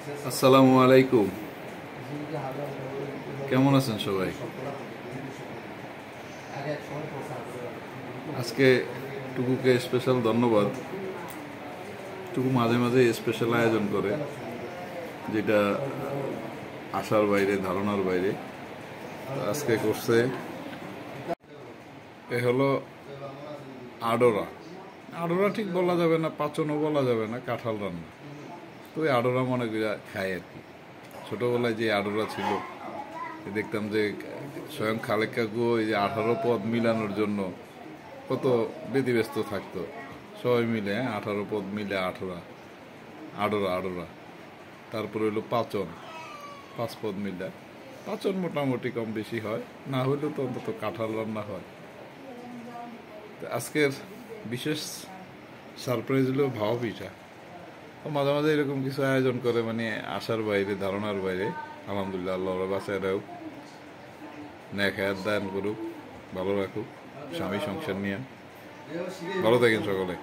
আসসালামু আলাইকুম। কেমন আছেন সবাই? আজকে টুকুকে স্পেশাল ধন্যবাদ। টুকু মাঝে মাঝে স্পেশাল আয়োজন করে, যেটা আশার বাইরে, ধারণার বাইরে। আজকে করছে এ হলো আডোরা। আডোরা ঠিক বলা যাবে না, পাচনও বলা যাবে না, কাঁঠাল রান্না। তো ওই আডোরা মনে করে খায় আর কি। ছোটবেলায় যে আডোরা ছিল, দেখতাম যে স্বয়ং খালেক কাকু ওই যে 18 পদ মিলানোর জন্য কত ব্যতিব্যস্ত থাকতো। সবাই মিলে 18 পদ মিলে আডোরা আডোরা। তারপরে হইলো পাচন, 5 পদ মিলে পাচন মোটামুটি কম বেশি হয়, না হইলেও তো অন্তত কাঁঠাল রান্না হয়। আজকের বিশেষ সারপ্রাইজ হলো ভাওয়া পিঠা। মাঝে মাঝে এরকম কিছু আয়োজন করে, মানে আশার বাইরে, ধারণার বাইরে। আলহামদুলিল্লাহ, আল্লাহ বাঁচায় রাখুক, ন্যাক হায়াত দান করুক, ভালো রাখুক, স্বামী সংসার নিয়ে ভালো থাকেন সকলে।